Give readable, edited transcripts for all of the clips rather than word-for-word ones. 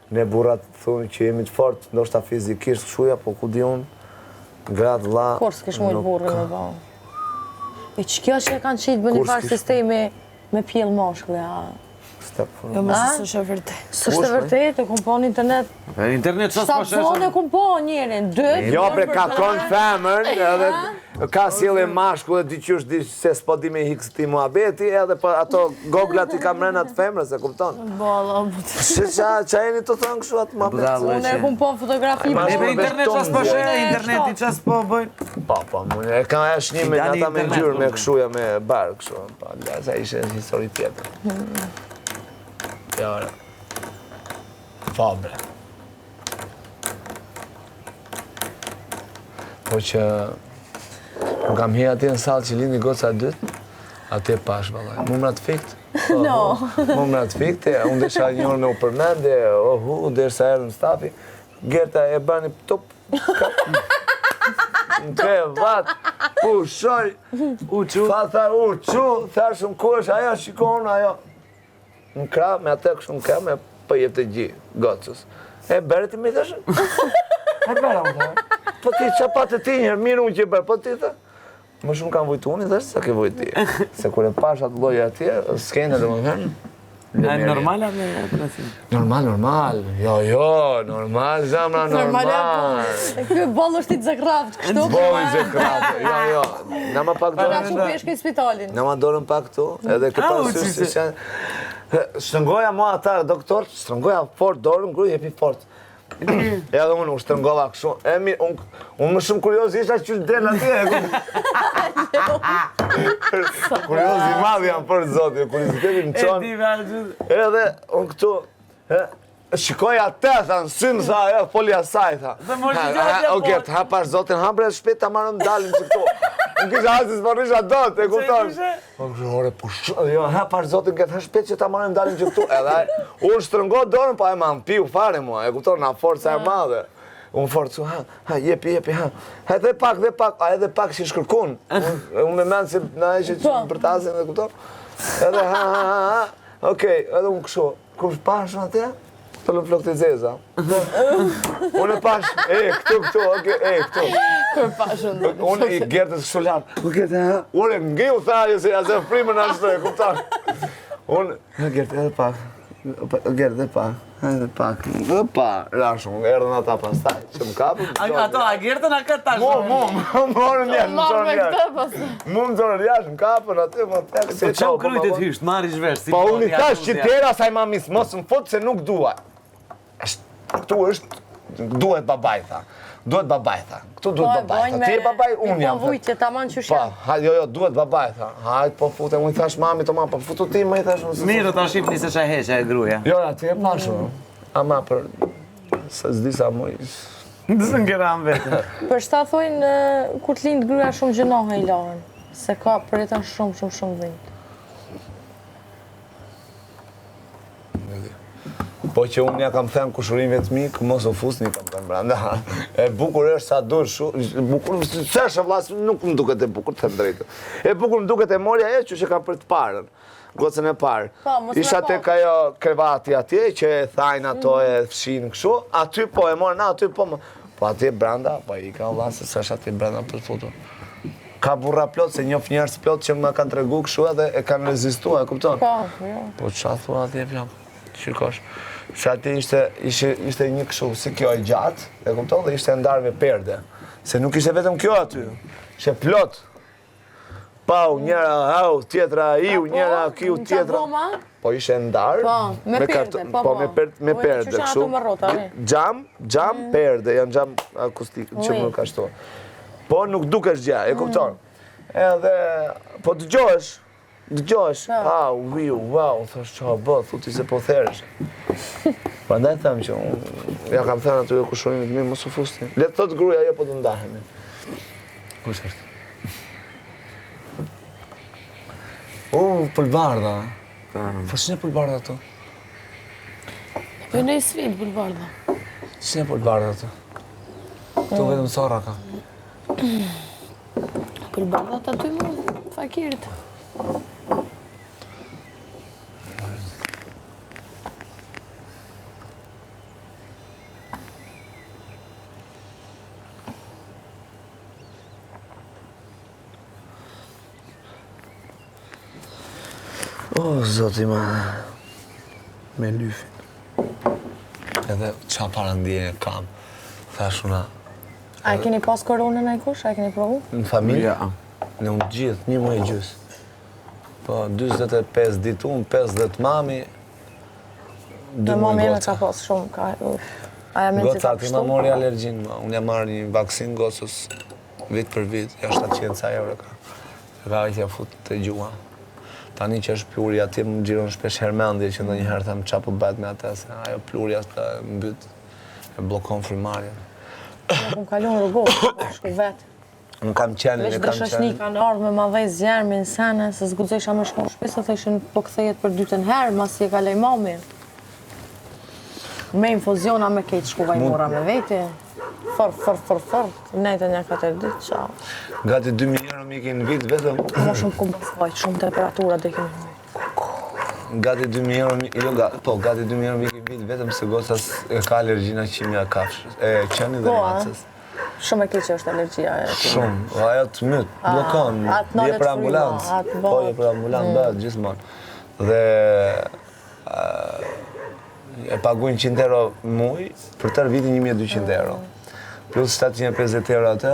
Ne burrat thunë që jemi të fortë, ndoshta fizikisht këshuja, po ku di unë, gratë vlla. Kur s'kish mujt burrin me ba. E që kjo që e kanë qitë bë një farë sistemi me pjellë mashkull, ja. Jo, më së është e vërtet. Së është e vërtet, e kumë po në internet. Internet qësë po sheshe? Shtatë e kumë po njerin, dëtë. Jo, bre, ka konë femër, edhe ka sjellë mashkull e diqysh se s'po di me hikës ti muhabeti, edhe ato goglat i ka mrena të femrës, e kupton? Bala, Qa jeni të thonë këshu atë muhabet? Unë e kumë po fotografi. Neve internet qësë po sheshe, interneti qësë po bëjnë? Po, e ka e shnime në ata me gjyrë, me këshuja, me barë, këshu. Sa ishe histori tjetër. Ja, fabre. Po që më kam hi ati në salë që lindi goca dytë, ati e pash, balaj. Mumrat fikt? No. Mumrat fikt, unë desha njërë me u përmende, derisa erë në stafi, Gerta e bani top. Në vat, pushoj, fa tha uqu, thashëm ku është ajo, shikon ajo. Në kra, me atë kështu në kra, me pëjep të gji, gocës. E beret i mi thashë? E beret, më thashë. Po ti qa patë ti njërë, mirë unë që i bërë, po ti thë? Më shumë kam vujtu unë, thashë, sa ke vujt ti. Se kur e pash atë loja atje, s'kene dhe më thërë. E normal a me operacion? Normal. Jo, normal, zamra, normal. E kjo bollë është i zekraft, kështu? Bollë i zekraft, jo. Na ma pak Pra dorën. që peshke i spitalin. Na ma dorën pak tu, edhe këtë parasysh si që shtrëngoja mua ata doktor, shtrëngoja fort dorën, gruj jepi fort. Edhe unë u shtrëngova kështu. Unë më shumë kurioz isha që del atje. Kurioz i madh jam për zotin, kurioziteti më çon. Edhe unë këtu shikoj atë, tha, në synë, tha, ajo, folja saj, tha. O Gert, ha pash zotin, ha bre, shpet ta marrëm dalin që këtu. Unë kisha hasi s'parisha dot, e kupton. O ore, jo, ha pash zotin, Gert, ha shpet që ta marrëm dalin që këtu. Edhe unë shtrëngo dorën, pa e ma në piu fare mua, e kupton, na forca e madhe. Unë forcu, ha, jepi, ha. Ha, dhe pak, a edhe pak që shkërkun. Unë me menë si na e që për tasin, e kupton. Edhe ha. Okej, edhe unë këshu, kur pash në atë? Të lë flok të zeza. Unë e pash, këtu, këtu. Kër pashën. Unë i Gertës kështu lartë. Unë ngiu thajë se jazë frimën ashtë, e kuptar. Unë, Gertë, edhe pak. Gertë, edhe pak. Rashë, unë erdhën ata pastaj, që më kapën. Ato, a Gertën a këtë tash? Morën jashtë, më qorën jashtë. Mu më qorën jashtë, më kapën aty, më tek. Po që më krujt e t'hysht, marrë i zhvesh. Po unë i thash që tjera saj mamis, mos më fotë se nuk dua. Këtu është, duhet babaj, tha. Duhet babaj, tha. Këtu duhet babaj, tha. Ti e babaj, unë jam. Po vujtje, ta manë që shenë. Pa, jo, duhet babaj, tha. Hajt, po fute, unë i thash mami, po futu ti, më i thash. Mirë, ta shqipni se qa heqa e gruja. Jo, ti e pashu. Ama për, se s'disa muj. Dësë në kera më vetë. Për shta thojnë, kur t'lindë gruja shumë gjënohë i larën. Se ka për jetan shumë dhinë. Po që unë ja kam thënë kushurinve të mi, mos u fusni kam thënë branda. E bukur është sa dur shumë, bukur, seshë vlas, nuk më duket e bukur, të drejtë. E bukur më duket e morja e që ka për të parën, gocën e parë. Isha tek ajo krevati atje, që e thajnë ato e fshinë këshu, aty po e morë, na aty po më. Po atje branda, po i ka vlasë, seshë atje branda për të futur. Ka burra plot, se njof njerës plot që më kanë tregu këshu edhe e kanë rezistua, e kupton? Po qa thua atje plak, qikosh. Që ati ishte një këshu, si kjo e gjatë, e kupton, dhe ishte ndarë me perde. Se nuk ishte vetëm kjo aty, ishte plot. Pau, njëra au, tjetra iu, njëra kiu, tjetra. Po ishte ndarë. Me perde, po. Me perde, këshu. Gjam, perde, janë gjam akustik, që më ka shto. Po nuk dukesh gja, e kupton. Edhe, po dëgjohesh, wow, thësh qa bë, thuti se po theresh. Pa ndaj them që ja kam thënë aty e kushurimit mi, mos u fusni. Le të thotë gruja, jo po të ndahemi. Kush është? Pulbardha. Po që në pulbardha ato? Po në i svinë pulbardha. Që në pulbardha ato? Këtu vetëm sora ka. Pulbardha të aty mu, fakirit. O, zoti ma, me lyfin. Edhe qa parandije kam, thashuna. A e keni pas koronën e kush? A e keni provu? Në familje? Ja. Në unë gjithë, 1 muaj gjys. Po, 45 ditë unë, 50 mami, 2 Me muaj mami me goca. ka pas shumë, ka... Aja me Goca ti ma mori alergjin, unë jam marrë një vaksin gocës vit për vit, ja 700 ca euro ka. Ka aqja fut të gjua. Tani që është plurja, ti më gjiron shpesh hermendje që ndonjëherë them qa po bëhet me atë, se ajo plurja të mbyt, e blokon frymarrjen. Në kum kalon rrugos, shku vetë. Unë kam qenë, Veç e dhe kam shashni qenë. kanë ardhë me ma dhej zjerë, në sene, se s'gudzesha me shku në shpi, se thëshin po kthejet për dytën herë, mas i e kalej mami. Me infuziona me kejtë shkuva i mora me veti. Fër, nejtë një 4 ditë, qao. Gati 2.000 euro mi në vit vetëm. Ma shumë kum përfajt, shumë temperatura dhe kemi. Gati 2.000 euro, gati 2.000 euro mi në vit vetëm se gocas e ka alergjina qimja kafshës, e qeni dhe Po, macës. Shumë e keqe është alergjia e ti. Shumë, ajo të mytë, blokon, atë nalet je për fryma, ambulancë, atë po bëhet. je për ambulancë, bëhet gjithmonë. Dhe e paguajnë 100 euro muj, për tërë vitin 1200 euro. Plus 750 euro atë,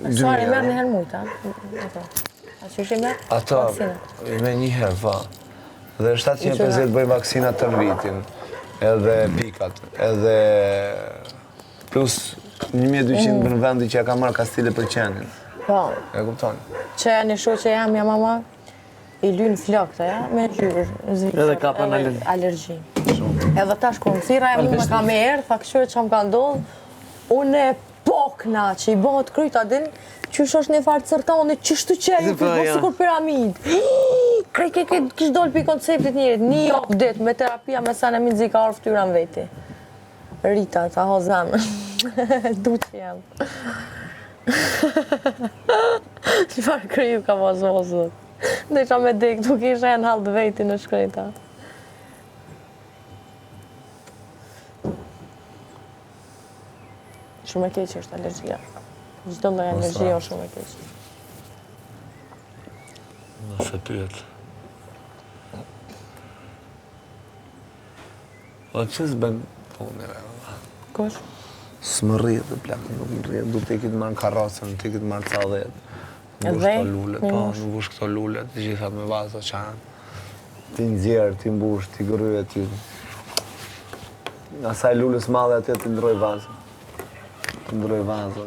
2000 Sari merë euro. një herë mujta. A që shi merë? Ato, me një herë, po. Dhe 750 bëjnë vaksinat të vitin, edhe pikat, edhe plus 1200 për në vendi që ja ka marrë Kastile për qenin. Po, E kupton? që një shoqe jam, ja mama, i lynë flokët, ja, me gjyrë, zvikë. Edhe ka për në alergji. Edhe tash kur më thira e mu me ka me erë, tha këshyre që më ka ndodhë, unë e pokna që i bëhët kryta din, qysh është një farë cërtoni, qështu që ju Po, për ja. sikur piramid. Krej kishë dollë për konceptit njërit, një javë dit me terapia me sa në minzi ka orë ftyra në veti. Rita, ta ho zemë. Du që jam. Që farë kriju ka vazhvozët. Dhe qa me dek, nuk isha e në halë veti në shkreta. Shumë e keqë është alergjia. Gjdo lloj alergjia është shumë e keqë. Nëse pyet. O që s'ben punëve? Kush? S'më rritë dhe plak, nuk më rritë. Du t'i kitë marrë karrocën, t'i kitë marrë cadhet. E Nuk dhej? këto lullet, Me po, mush. nuk vush këto lullet, të gjithat me vazo qanë. Ti nxjerë, ti mbush, ti gërryje, ti... Asaj lullës madhe atje ti ndroj vazo. Ti ndroj vazo.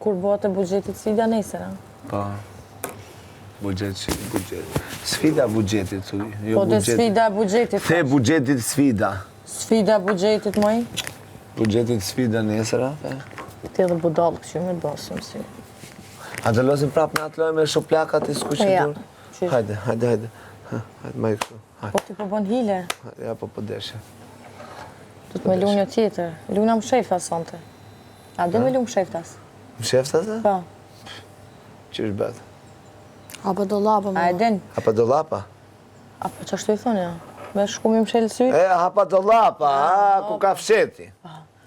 Kur bëhet e buxhetit sfida nesër, a? Po. Buxhet. Sfida buxhetit, thuj. Jo Po dhe buxheti. sfida e buxhetit. The buxhetit sfida. Sfida e buxhetit, moj? Buxhetit sfida nesër, a? Ti edhe budallë kështu me basim si. A të losim prap në atë lojë me shoplakat i skuqin Ja, dur? qysh. Hajde. Ha, hajde, ma i kështu. Hajde, Po ti po bën hile. ja po deshe. Du të me lu një tjetër. Luna më shefta sonte. A dhe me lu më sheftas? Më shefta se? Po. Që është bet? Apo do lapa A e din? Hapa do lapa? Apo që ashtu i thonë, ja? Me shkumi më shelë syt? E, hapa do lapa, ku ka fsheti.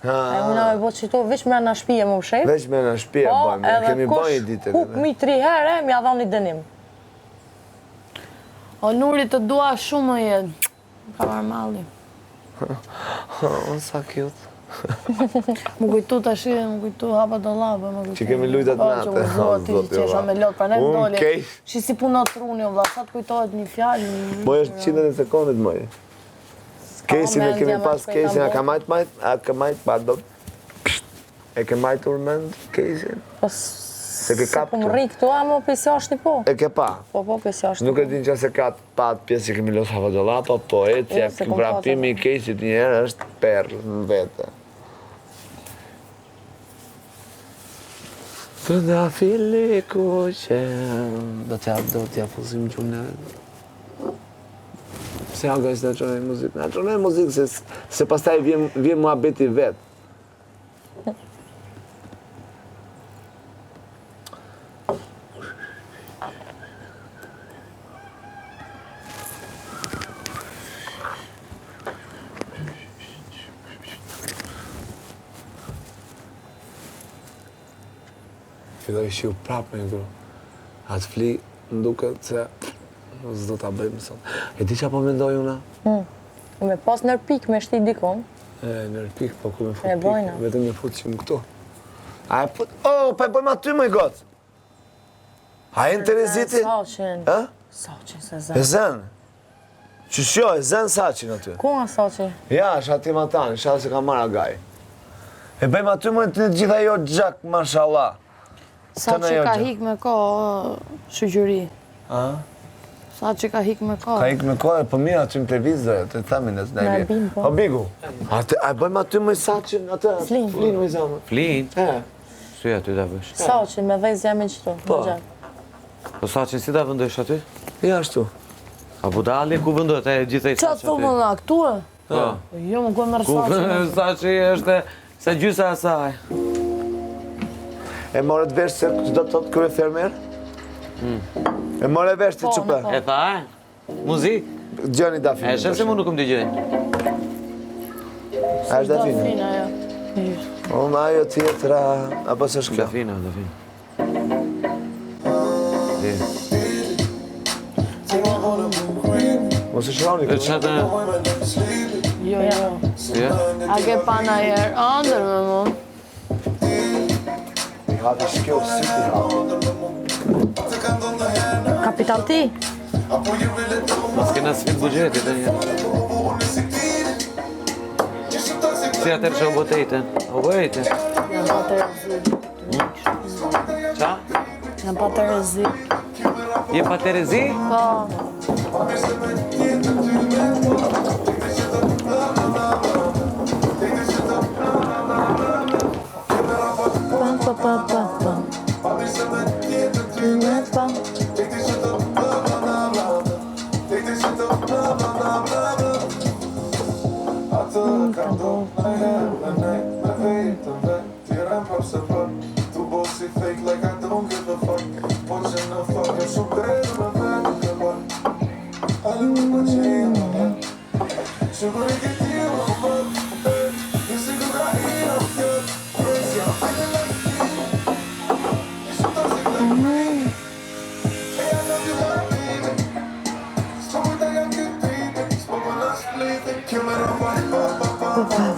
E unë me botë që to, veç me në shpije më shef. Veç me në shpje Po, bëjmë, kemi bëjë i ditë. huk mi 3 herë, mja dhoni dënim. O Nuri të dua shumë më jetë. Ka marrë malli. Unë sa cute. Më kujtu të shi, më kujtu hapa do lapa. Që kemi lujtat natë. Po, që u zoti, Zoti, që isha valla. me lot, pra ne Unë doli. kej. Shi si punot truni, valla, sa të kujtohet një fjallë. Moj është 100 sekundit, moj. Kesin e kemi mendja pas me kesin, a shpejta ka majt, pardon. E ke majtur mend kesin? Po Se ke se kap po më këtu? rri këtu, a më pesi ashtë po. E ke pa? Po, pesi ashtë. Nuk e din që se ka pa atë pjesë që kemi los havadolapa, po ecja, Jo, se kom vrapimi i kesit njerë është perë në vete. Të da fili ku që... Do t'ja fuzim gjumë në vetë. Se ja gajs na çonoj muzikë. Na çonoj muzikë se pastaj vjen muhabeti vet. Filloj shiu prapë me gru. Atë fli, më duket se s'do ta bëjmë sot. E di çfarë po mendoj una? Me pas nër pik me shti dikon. Nër pik, po ku me fut E bojna. pik, vetëm me fut që më këtu. A e fut, pa e bëjmë aty më i gotë. A e në Tereziti? Saqin. Ha? Saqin se E zën. zen? Qëshjo, e zen Saqin aty. Ku nga Saqi? Ja, është aty ma tanë, shalë se ka marrë agaj. E bëjmë aty më të gjitha jo gjak, mashallah. Sa që ka hik me ko shëgjyri. A? Sa që ka hik me ko. Ka ikë me kohë, po mirë aty në televizor, të thamin e Në Albin, po. O Bigu, a e bëjmë aty më i Saqin, atë? Flin. Flin më i zamë. Flin? E, Sy aty ta bësh. Saqin me vez jam e qëtu. Po. Po sa që si ta vendosh aty? ja ashtu. A budali ku vendohet e gjithaj Qa të thumë nga këtu e? Po. Jo, më kënë mërë Ku Saqin. sa që është sa gjysa e saj. E morët vesh se do të thotë kërë fermer? E morë vesh të Po, qupe? po. E tha e? Muzik? Gjoni E Dafini. shef se mu nuk më dëgjoj. A është Dafini? Fina, ja. O, ma ajo tjetra, apo së shkjo? Dafina, Dafina. Mos e shroni E këtë. çata? Jo, jo. Ja. A ke pana herë andër me mu? I hapi shkjo, si ti hapi. Kapital ti? Mos kena sfit buxhetit e një. Si atër që o botejten? O bojte? Në pa të rezi. Qa? Në pa të rezi. Je pa Terezi? Po. Pa, pa, pa, pa, pa. Pa. Pa, pa,